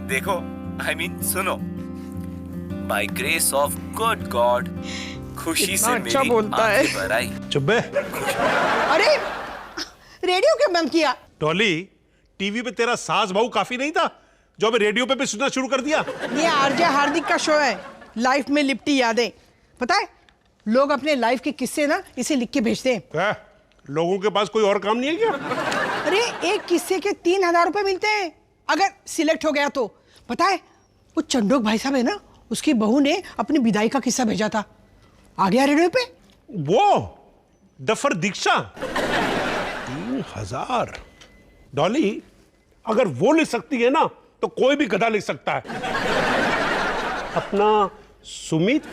देखो, I mean, सुनो, by grace of good god खुशी से अच्छा मेरी बोलता है। आंखें भर आई। चुप बे। अरे रेडियो क्यों बंद किया? डॉली, टीवी पे तेरा सास बहू काफी नहीं था जो अभी रेडियो पे भी सुनना शुरू कर दिया? ये आरजे हार्दिक का शो है, लाइफ में लिपटी यादें। पता है, लोग अपने लाइफ के किस्से ना इसे लिख के भेजते हैं। क्या लोगों के पास कोई और काम नहीं है क्या? अरे एक किस्से के 3,000 रुपए मिलते हैं अगर सिलेक्ट हो गया तो। पता है, वो चंडोक भाई साहब है ना, उसकी बहू ने अपनी विदाई का किस्सा भेजा था, आ गया रेडियो पे। वो दफर दीक्षा 3,000। डॉली, अगर वो लिख सकती है ना तो कोई भी गधा लिख सकता है। अपना सुमित।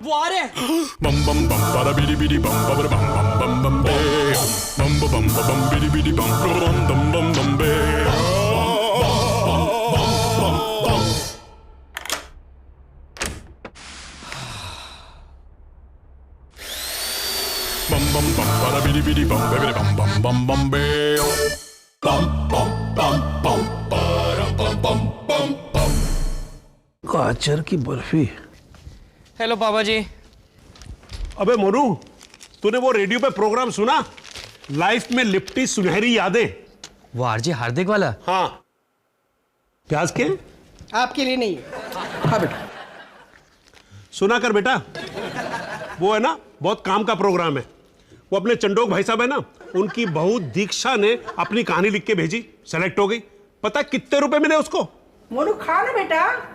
वो आ रहे। bum bum bum bada bidi bidi bum bum bum bum bum bum bum bum bum bum bidi bidi bum bum bum bum bum bum bum bum bada bidi bidi bum bidi bum bum bum bum bum bum bum bum bum bum bum bum गाजर की barfi. Hello पापा जी। अबे मोनू, तूने वो radio पे programme सुना, life में लिपटी सुनहरी यादें? वो आरजे हार्दिक वाला? हाँ। प्याज के आपके लिए नहीं है। हाँ बेटा। सुना कर बेटा, वो है ना बहुत काम का प्रोग्राम है। वो अपने चंडोक भाई साहब है ना, उनकी बहू दीक्षा ने अपनी कहानी लिख के भेजी, सेलेक्ट हो गई। पता कितने रुपए मिले उसको? मोनू खा ना बेटा।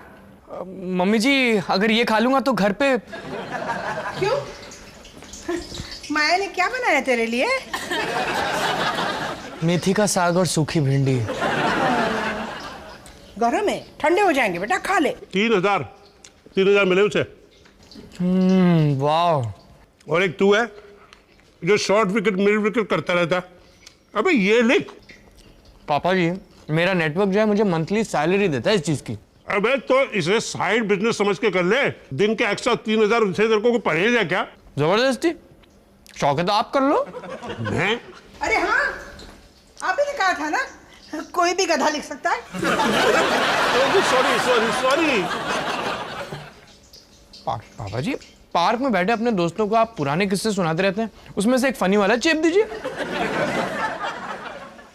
मम्मी जी, अगर ये खा लूंगा तो घर पे। क्यों? माया ने क्या बनाया तेरे लिए? मेथी का साग और सूखी भिंडी। गरम है, ठंडे हो जाएंगे बेटा, खा ले। 3,000 मिले उसे। वाह। और एक तू है जो शॉर्ट विकेट मिड विकेट करता रहता है। अबे ये लिख। पापा जी, मेरा नेटवर्क जो है मुझे मंथली सैलरी देता है इस चीज की। अबे तो इसे साइड बिजनेस समझ के कर ले। दिन के एक्स्ट्रा 3,000 से तेरे को कोई परहेज है क्या? जबरदस्ती शौक है तो आप कर लो। मैं? अरे हाँ, आप ही ने कहा था ना, कोई भी गधा लिख सकता है। सॉरी। पापा जी, पार्क में बैठे अपने दोस्तों को आप पुराने किस्से सुनाते रहते हैं, उसमें से एक फनी वाला चेप दीजिए।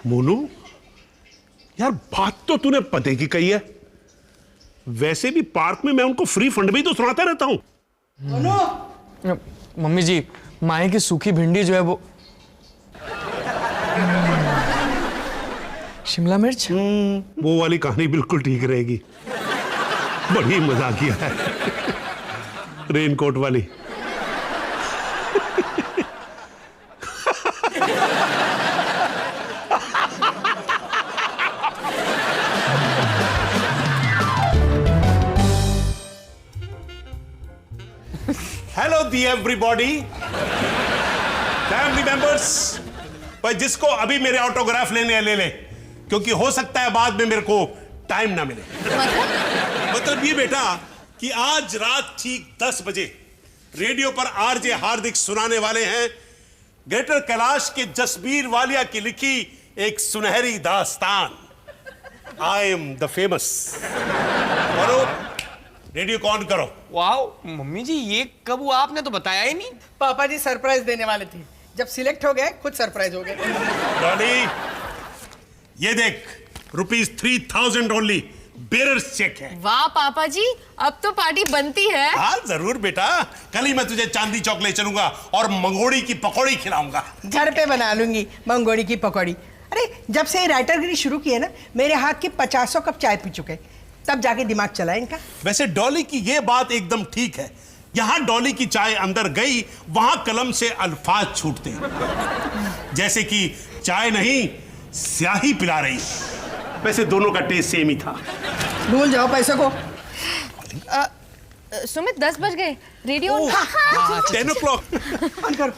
मोनू, यार बात तो तूने पते की कही है। वैसे भी पार्क में मैं उनको फ्री फंड में ही तो सुनाता रहता हूँ। मम्मी जी, माए की सूखी भिंडी जो है वो शिमला मिर्च। वो वाली कहानी बिल्कुल ठीक रहेगी। बड़ी मजाकिया है। रेनकोट वाली। हेलो दी एवरीबॉडी, फैमिली मेंबर्स, भाई जिसको अभी मेरे ऑटोग्राफ लेने ले ले, क्योंकि हो सकता है बाद में मेरे को टाइम ना मिले। मतलब ये बेटा कि आज रात ठीक 10 बजे रेडियो पर आरजे हार्दिक सुनाने वाले हैं ग्रेटर कैलाश के जसबीर वालिया की लिखी एक सुनहरी दास्तान, आई एम द फेमस। करो रेडियो को ऑन करो। वाह मम्मी जी, ये कब हुआ? आपने तो बताया ही नहीं। पापा जी सरप्राइज देने वाले थे, जब सिलेक्ट हो गए खुद सरप्राइज हो गए। डॉली, ये देख, ₹3,000 ओनली, बेरर्स चेक है। वाह पापा जी, अब तो पार्टी बनती है। हाँ जरूर बेटा, कल ही मैं तुझे चांदी चौक ले चलूंगा और मंगोड़ी की पकौड़ी खिलाऊंगा। घर पे बना लूंगी मंगोड़ी की पकौड़ी। अरे जब से राइटरगिरी शुरू की है ना, मेरे हाथ की 50 कप चाय पी चुके, तब जाके दिमाग चला इनका। वैसे डॉली की ये बात एकदम ठीक है। यहां डॉली की चाय अंदर गई, वहां कलम से अल्फाज छूटते हैं, जैसे कि चाय नहीं स्याही पिला रही। वैसे दोनों का टेस्ट सेम ही था। भूल जाओ पैसे को। सुमित 10 बज गए, रेडियो 10 o'clock। ऑन करो।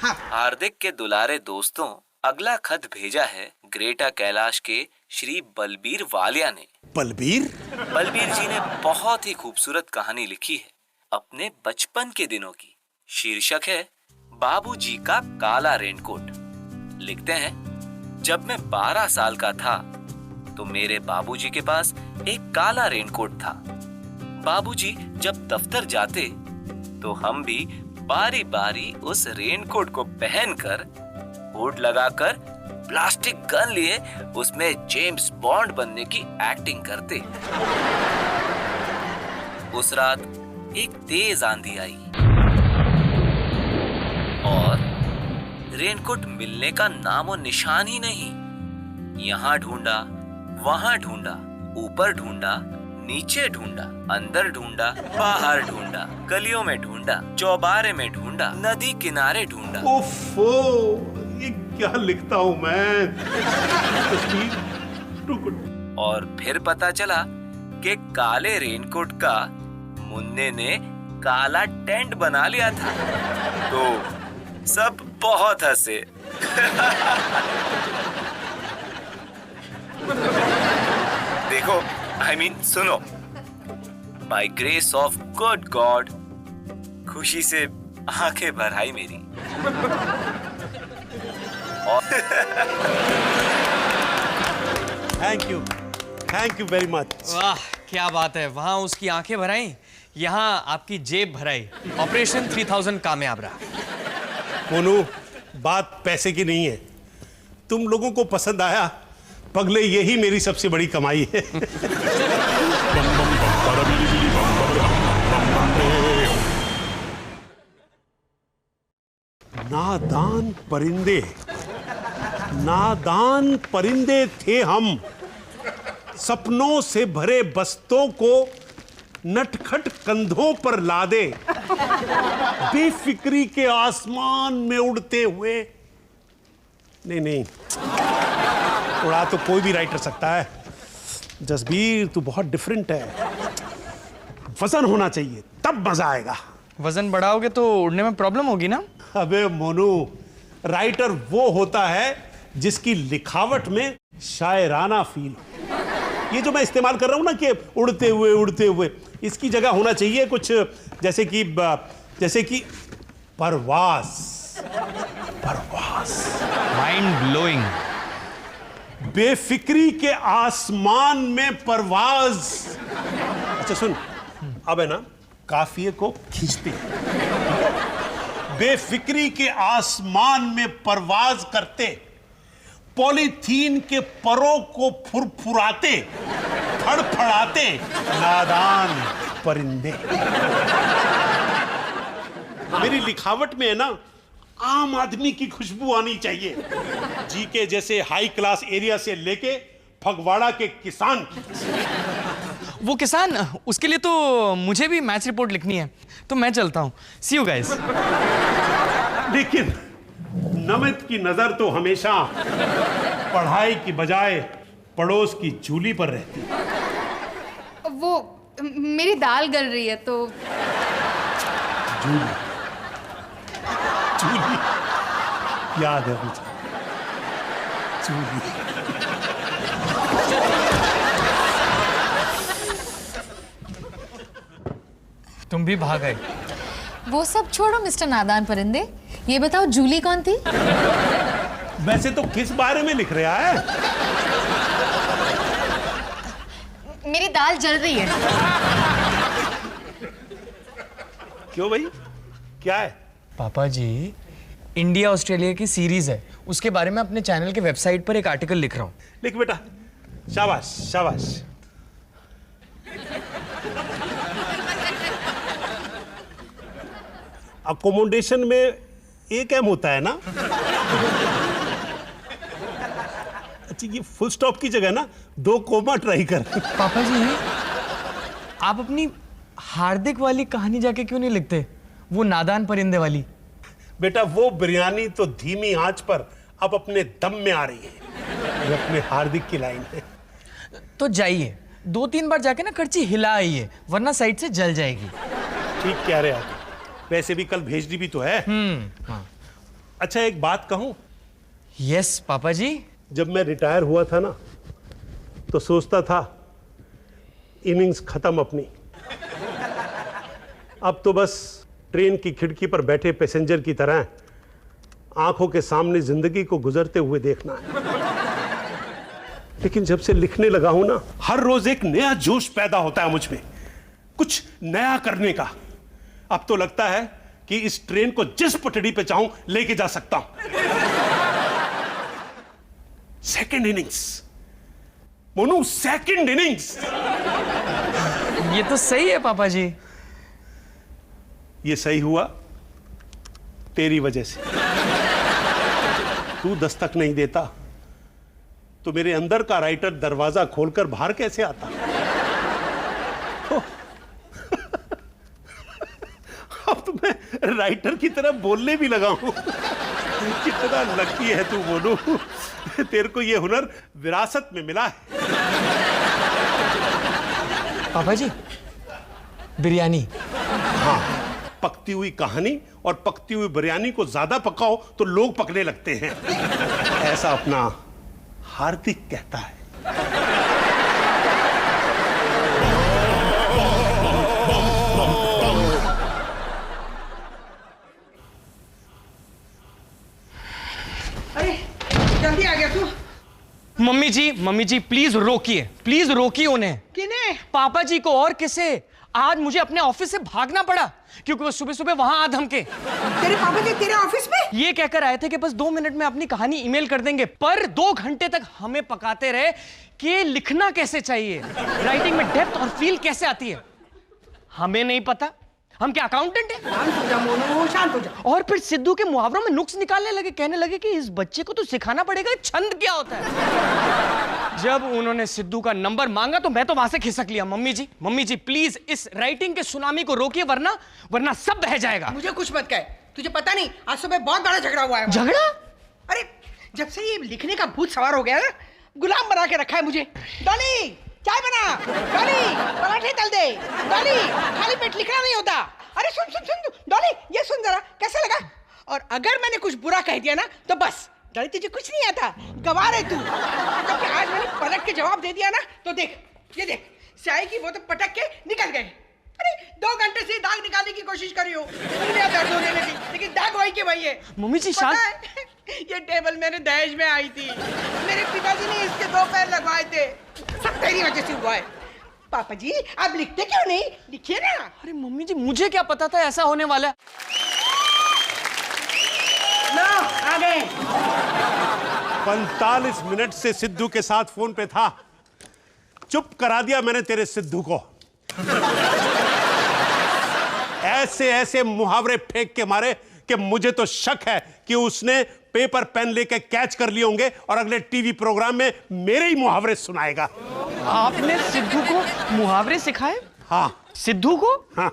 हार्दिक के दुलारे दोस्तों, अगला खत भेजा है ग्रेटर कैलाश के श्री बलबीर वालिया ने। बलबीर? बलबीर जी ने बहुत ही खूबसूरत कहानी लिखी है अपने बचपन के दिनों की। शीर्षक है बाबूजी का काला रेनकोट। लिखते हैं, जब मैं 12 साल का था तो मेरे बाबूजी के पास एक काला रेनकोट था। बाबूजी जब दफ्तर जाते तो हम भी बारी बारी उस रेनकोट को पहनकर, हुड लगाकर, प्लास्टिक गन लिए उसमें जेम्स बॉन्ड बनने की एक्टिंग करते। उस रात एक तेज आंधी आई और रेनकोट मिलने का नामो निशान ही नहीं। यहां ढूंढा, वहां ढूंढा, ऊपर ढूंढा, नीचे ढूंढा, अंदर ढूंढा, बाहर ढूंढा, गलियों में ढूंढा, चौबारे में ढूंढा, नदी किनारे ढूंढा। ओफो, ये क्या लिखता हूं मैं? और फिर पता चला कि काले रेनकोट का मुन्ने ने काला टेंट बना लिया था। तो सब बहुत हंसे। देखो, सुनो, by grace of good god खुशी से आंखें भर आई मेरी। Thank you very much. वाह, क्या बात है। वहां उसकी आंखें भराई, यहाँ आपकी जेब भराई। ऑपरेशन 3000 कामयाब रहा। मोनू, बात पैसे की नहीं है। तुम लोगों को पसंद आया, पगले, यही मेरी सबसे बड़ी कमाई है। नादान परिंदे, नादान परिंदे थे हम, सपनों से भरे बस्तों को नटखट कंधों पर लादे, बेफिक्री के आसमान में उड़ते हुए। नहीं, उड़ा तो कोई भी राइटर सकता है। जसबीर, तू बहुत डिफरेंट है। वजन होना चाहिए, तब मजा आएगा। वजन बढ़ाओगे तो उड़ने में प्रॉब्लम होगी ना? अबे मोनू, राइटर वो होता है जिसकी लिखावट में शायराना फील हो। ये जो मैं इस्तेमाल कर रहा हूं ना कि उड़ते हुए, इसकी जगह होना चाहिए कुछ जैसे कि परवास। Mind blowing. बेफिक्री के आसमान में परवाज। अच्छा सुन, अब है ना, काफिये को खींचते हैं। बेफिक्री के आसमान में परवाज करते, पॉलीथीन के परों को फुरफुराते, फड़फड़ाते नादान परिंदे। मेरी लिखावट में है ना, आम आदमी की खुशबू आनी चाहिए। जी के जैसे हाई क्लास एरिया से लेके फगवाड़ा के किसान की। वो किसान, उसके लिए तो मुझे भी मैच रिपोर्ट लिखनी है, तो मैं चलता हूँ। सी यू गाइस। लेकिन नमित की नजर तो हमेशा पढ़ाई की बजाय पड़ोस की चूल्ही पर रहती है। वो मेरी दाल गल रही है तो। चूल्ही याद है मुझे, चूल्ही। तुम भी भाग गए। वो सब छोड़ो मिस्टर नादान परिंदे, ये बताओ जूली कौन थी? वैसे तो किस बारे में लिख रहा है? मेरी दाल जल रही है। क्यों भाई, क्या है? पापा जी, इंडिया ऑस्ट्रेलिया की सीरीज है, उसके बारे में अपने चैनल के वेबसाइट पर एक आर्टिकल लिख रहा हूँ। लिख बेटा, शाबाश शाबाश। अकोमोडेशन में एक एम होता है ना? अच्छा, ये फुल स्टॉप की जगह ना 2 कोमा ट्राई कर। पापा जी, आप अपनी हार्दिक वाली कहानी जाके क्यों नहीं लिखते, वो नादान परिंदे वाली? बेटा, वो बिरयानी तो धीमी आंच पर अब अपने दम में आ रही है। ये अपने हार्दिक की लाइन है। तो जाइए, 2-3 बार जाके ना करची हिला आइए, वरना साइड से जल जाएगी। ठीक कह रहे आप। वैसे भी कल भेजनी भी तो है। हाँ। अच्छा, एक बात कहूं? यस पापा जी। जब मैं रिटायर हुआ था ना, तो सोचता था इनिंग्स खत्म अपनी। अब तो बस ट्रेन की खिड़की पर बैठे पैसेंजर की तरह आंखों के सामने जिंदगी को गुजरते हुए देखना है। लेकिन जब से लिखने लगा हूं ना, हर रोज एक नया जोश पैदा होता है मुझ में, कुछ नया करने का। अब तो लगता है कि इस ट्रेन को जिस पटड़ी पे चाहूं लेके जा सकता हूं। Second innings Monu, second innings. ये तो सही है पापा जी। ये सही हुआ तेरी वजह से। तू दस्तक नहीं देता तो मेरे अंदर का राइटर दरवाजा खोलकर बाहर कैसे आता? अब तो मैं राइटर की तरह बोलने भी लगा हूं। कितना लकी है तू बोलू, तेरे को ये हुनर विरासत में मिला है। पापा जी, बिरयानी। हाँ, पकती हुई कहानी और पकती हुई बिरयानी को ज्यादा पकाओ तो लोग पकने लगते हैं, ऐसा अपना हार्दिक कहता है। अरे जल्दी आ गया तू। मम्मी जी प्लीज रोकिए उन्हें। किन्हें? पापा जी को। और किसे? आज मुझे अपने ऑफिस से भागना पड़ा क्योंकि वो सुबह सुबह वहां आ धमके। तेरे पापा जी तेरे ऑफिस में? ये कहकर आए थे कि बस 2 मिनट में अपनी कहानी ईमेल कर देंगे, पर 2 घंटे तक हमें पकाते रहे कि लिखना कैसे चाहिए, राइटिंग में डेप्थ और फील कैसे आती है। हमें नहीं पता, हम क्या अकाउंटेंट हैं? शांत हो जा मोनू, शांत हो जा। और फिर सिद्धू के मुहावरों में नुक्स निकालने लगे, कहने लगे कि इस बच्चे को तो सिखाना पड़ेगा छंद क्या होता है। जब उन्होंने सिद्धू का नंबर मांगा तो मैं तो वहां से खिसक लिया। मम्मी जी प्लीज इस राइटिंग के सुनामी को रोकिए, वरना सब बह जाएगा। मुझे कुछ मत कहे, तुझे पता नहीं आज सुबह बहुत बड़ा झगड़ा हुआ है। झगड़ा? अरे जब से ये लिखने का भूत सवार हो गया ना, गुलाम बना के रखा है मुझे। डॉली चाय बना, डॉली पराठे तल दे, डॉली खाली पेट लिखना नहीं होता। अरे सुन डॉली, ये सुन जरा, कैसा लगा? और अगर मैंने कुछ बुरा कह दिया ना तो बस डॉली तुझे कुछ नहीं आता, गवार है तू। जबकि आज मैंने पलट के जवाब दे दिया ना तो देख, ये देख, स्याही की बोतल पटक के निकल गए। अरे 2 घंटे से दाग निकालने की कोशिश करी हो, दर्द होने लगी, लेकिन दाग वही के वही है। मम्मी जी पता है, ये टेबल मेरे दहेज में आई थी, मेरे पिताजी ने इसके 2 पैर लगवाए थे, सब तेरी वजह से हुआ है। पापा जी आप लिखते क्यों नहीं? लिखिए ना। अरे मम्मी जी, मुझे क्या पता था ऐसा होने वाला है। लो आ गए। 45 मिनट से सिद्धू के साथ फोन पे था, चुप करा दिया मैंने तेरे सिद्धू को। ऐसे मुहावरे फेंक के मारे कि मुझे तो शक है कि उसने पेपर पेन लेके कैच कर लिए होंगे और अगले टीवी प्रोग्राम में मेरे ही मुहावरे सुनाएगा। आपने सिद्धू को मुहावरे सिखाए? हाँ। सिद्धू को? हाँ।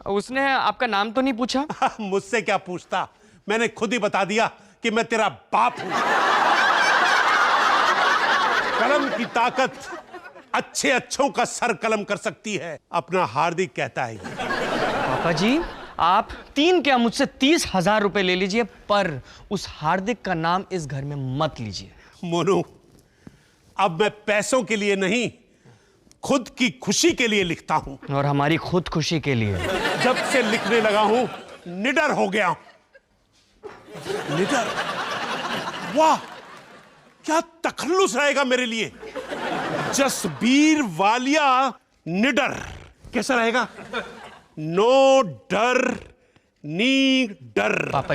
उसने आपका नाम तो नहीं पूछा? मुझसे क्या पूछता, मैंने खुद ही बता दिया कि मैं तेरा बाप हूं। कलम की ताकत अच्छों का सर कलम कर सकती है, अपना हार्दिक कहता है। पापा जी आप 3 क्या मुझसे 30,000 रुपए ले लीजिए, पर उस हार्दिक का नाम इस घर में मत लीजिए। मोनू, अब मैं पैसों के लिए नहीं, खुद की खुशी के लिए लिखता हूं। और हमारी खुद खुशी के लिए। जब से लिखने लगा हूं निडर हो गया। निडर? वाह, क्या तखल्लुस रहेगा मेरे लिए। जसबीर वालिया निडर कैसा रहेगा? नो डर नी डर। पापा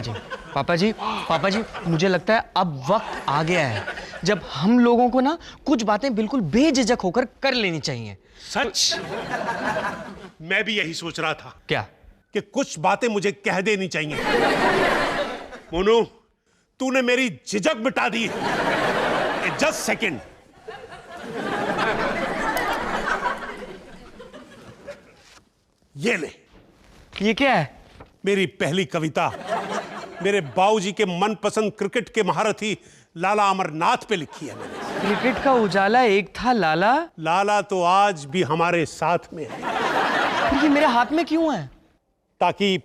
जी मुझे लगता है अब वक्त आ गया है जब हम लोगों को ना कुछ बातें बिल्कुल बेझिझक होकर कर लेनी चाहिए। सच? मैं भी यही सोच रहा था। क्या? कि कुछ बातें मुझे कह देनी चाहिए। मोनू, तूने मेरी झिझक मिटा दी। Just second. ये ले। ये क्या है? मेरी पहली कविता मेरे बाबूजी के मनपसंद क्रिकेट के महारथी लाला अमरनाथ पे लिखी है मैंने। क्रिकेट का उजाला एक था लाला। लाला तो आज भी हमारे साथ में है। फिर ये मेरे हाथ में क्यों है? ताकि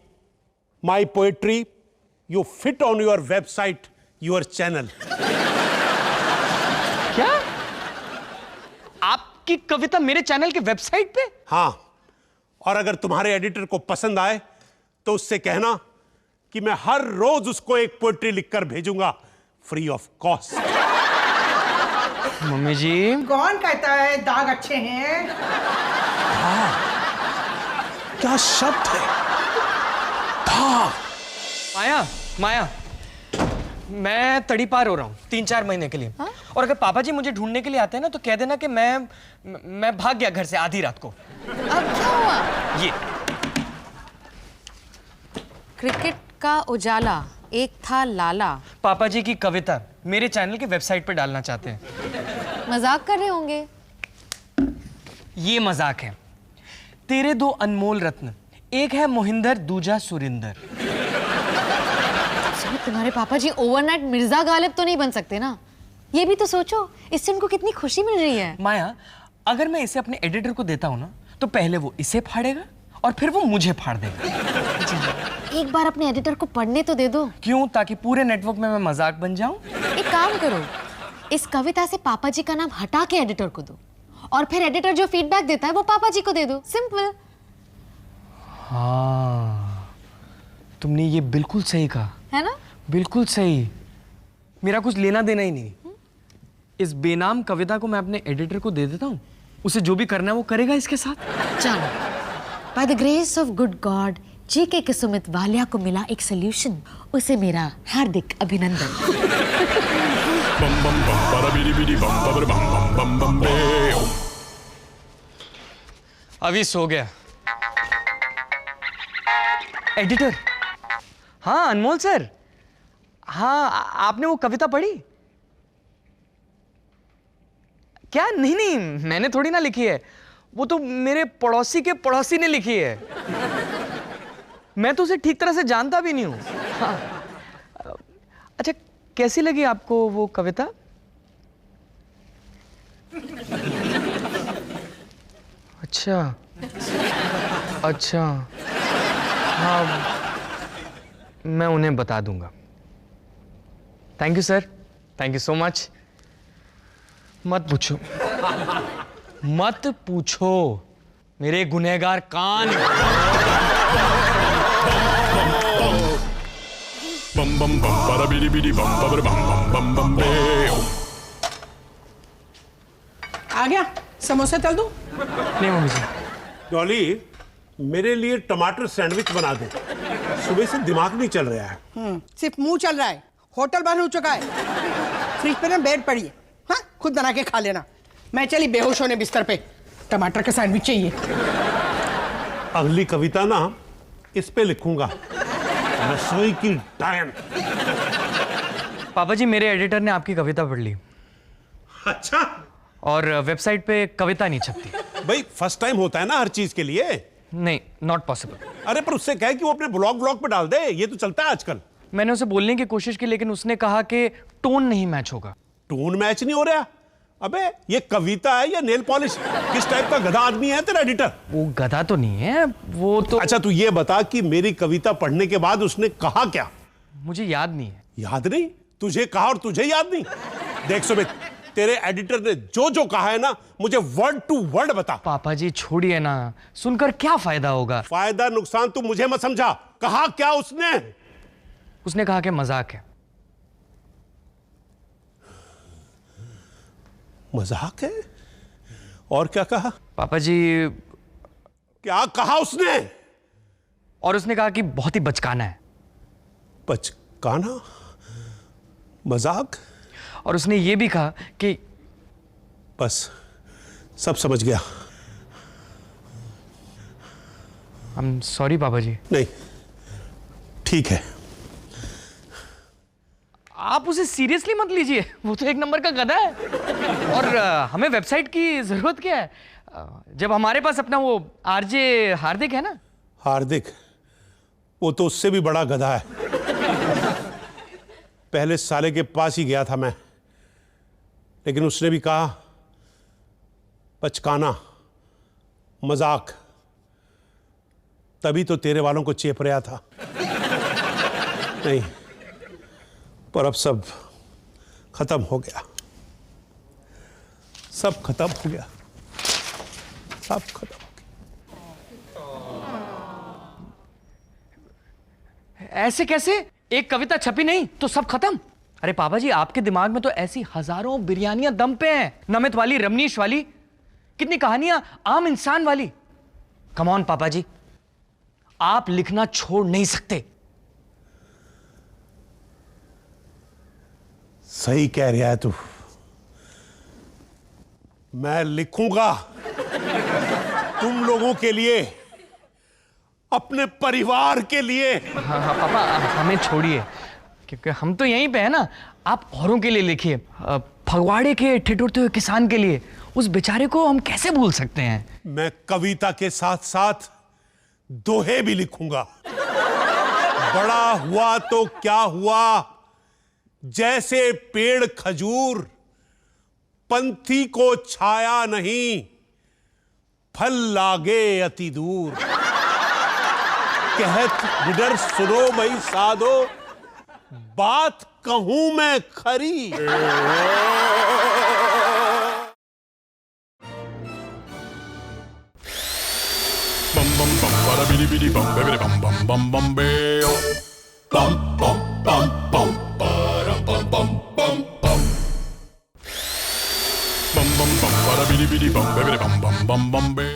my poetry you fit on your website, your channel. क्या? आपकी कविता मेरे चैनल के वेबसाइट पे? हाँ, और अगर तुम्हारे एडिटर को पसंद आए तो उससे कहना कि मैं हर रोज उसको एक पोएट्री लिखकर भेजूंगा फ्री ऑफ कॉस्ट। मम्मी जी, कौन कहता है दाग अच्छे हैं? क्या शब्द है? था। माया, माया, मैं तड़ी पार हो रहा हूँ 3-4 महीने के लिए। और अगर पापा जी मुझे ढूंढने के लिए आते हैं ना तो कह देना कि मैं भाग गया घर से आधी रात को। अब क्या हुआ? ये क्रिकेट का उजाला, एक था लाला। पापा जी की कविता मेरे चैनल के वेबसाइट पे डालना चाहते हैं। मजाक कर रहे होंगे। ये मजाक है। तेरे 2 अनमोल रत्न, एक है मोहिंदर, दूजा सुरिंदर। तुम्हारे पापा जी ओवरनाइट मिर्जा गालिब तो नहीं बन सकते ना? ये भी तो सोचो, इससे उनको कितनी खुशी मिल रही है। माया, अगर मैं इसे अपने एडिटर को देता हूं ना तो पहले वो इसे फाड़ेगा और फिर वो मुझे फाड़ देगा। एक बार अपने एडिटर को पढ़ने तो दे दो। क्यों? ताकि पूरे नेटवर्क में मैं मजाक बन जाऊं? एक काम करो, इस कविता से पापा जी का नाम हटा के एडिटर को दो और फिर एडिटर जो फीडबैक देता है वो पापा जी को दे दो। सिंपल। हाँ, तुमने ये बिल्कुल सही कहा। है ना? बिल्कुल सही। मेरा कुछ लेना देना ही नहीं। इस बेनाम कविता को मैं अपने एडिटर को दे देता हूँ, उसे जो भी करना है वो करेगा इसके साथ। चलो, by the grace of good God GK के सुमित वालिया को मिला एक सोल्यूशन। उसे मेरा हार्दिक अभिनंदन। bum bum bum para bidi bidi bum bum bum bum bum bum beo. अभी सो गया। एडिटर, हाँ अनमोल सर, हाँ आपने वो कविता पढ़ी क्या? नहीं नहीं, मैंने थोड़ी ना लिखी है, वो तो मेरे पड़ोसी के पड़ोसी ने लिखी है। मैं तो उसे ठीक तरह से जानता भी नहीं हूं। हाँ। अच्छा, कैसी लगी आपको वो कविता? अच्छा अच्छा, हाँ मैं उन्हें बता दूंगा। Thank you sir, thank you so much. मत पूछो, मत पूछो मेरे गुनहगार कान। Bum bum bum para bidi bidi bum bum bum bum bum bum beo. आ गया, समोसा तल दूं? नहीं मम्मी जी। डॉली, मेरे लिए टमाटर सैंडविच बना दे। सुबह से दिमाग नहीं चल रहा है। सिर्फ मुंह चल रहा है, होटल बंद हो चुका है। फ्रिज पे ना ब्रेड पड़ी है, हाँ खुद बना के खा लेना। मैं चली बेहोश होने बिस्तर पे, टमाटर का सैंडविच चाहिए। अगली कविता ना इस पे लिखूंगा, रसोई की डायन। पापा जी, मेरे एडिटर ने आपकी कविता पढ़ ली अच्छा, और वेबसाइट पे कविता नहीं छपती। भाई फर्स्ट टाइम होता है ना हर चीज के लिए। नहीं, नॉट पॉसिबल। अरे पर उससे कहे कि वो अपने ब्लॉग पे डाल दे, ये तो चलता है आजकल। मैंने उसे बोलने की कोशिश की लेकिन उसने कहा कि टोन नहीं मैच होगा। टोन मैच नहीं हो रहा? अबे ये कविता है या नेल पॉलिश? किस टाइप का गधा आदमी है तेरा एडिटर? वो गधा तो नहीं है, वो तो। अच्छा तू ये बता कि मेरी कविता पढ़ने के बाद उसने कहा क्या? मुझे याद नहीं है। याद नहीं? तुझे कहा और तुझे याद नहीं? देख सुमित, तेरे एडिटर ने जो जो कहा है ना, मुझे वर्ड टू वर्ड बता। पापा जी छोड़िए ना, सुनकर क्या फायदा होगा? फायदा नुकसान तू मुझे मत समझा। कहा क्या उसने? उसने कहा कि मजाक है। मजाक है? और क्या कहा? पापा जी, क्या कहा उसने? और उसने कहा कि बहुत ही बचकाना है। बचकाना? मजाक? और उसने ये भी कहा कि बस सब समझ गया। आई एम सॉरी पापा जी। नहीं, ठीक है। आप उसे सीरियसली मत लीजिए, वो तो एक नंबर का गधा है। और हमें वेबसाइट की जरूरत क्या है? जब हमारे पास अपना वो आरजे हार्दिक है ना। हार्दिक? वो तो उससे भी बड़ा गधा है। पहले साले के पास ही गया था मैं, लेकिन उसने भी कहा बचकाना, मजाक, तभी तो तेरे वालों को चेप रहा था। नहीं, पर अब सब खत्म हो गया, सब खत्म हो गया। सब खत्म हो ऐसे कैसे? एक कविता छपी नहीं तो सब खत्म? अरे पापा जी, आपके दिमाग में तो ऐसी हजारों बिरयानियां दम पे हैं। नमित वाली, रमनीश वाली, कितनी कहानियां आम इंसान वाली। कम ऑन पापा जी, आप लिखना छोड़ नहीं सकते। सही कह रहा है तू। मैं लिखूंगा तुम लोगों के लिए, अपने परिवार के लिए। हाँ हाँ पापा, हमें छोड़िए, क्योंकि हम तो यहीं पे है ना। आप औरों के लिए लिखिए, फगवाड़े के ठिठुरते हुए किसान के लिए। उस बेचारे को हम कैसे भूल सकते हैं? मैं कविता के साथ साथ दोहे भी लिखूंगा। बड़ा हुआ तो क्या हुआ, जैसे पेड़ खजूर, पंथी को छाया नहीं, फल लागे अति दूर। कहत निडर सुनो भाई साधो, बात कहूं मैं खरी। Bum bum bum para bidi bidi bum bidi bum bum bum bum beo. Bum bum bum bum para bum bum bum bum. Bum bum bum para bidi bidi bum bidi bum bum bum bum beo.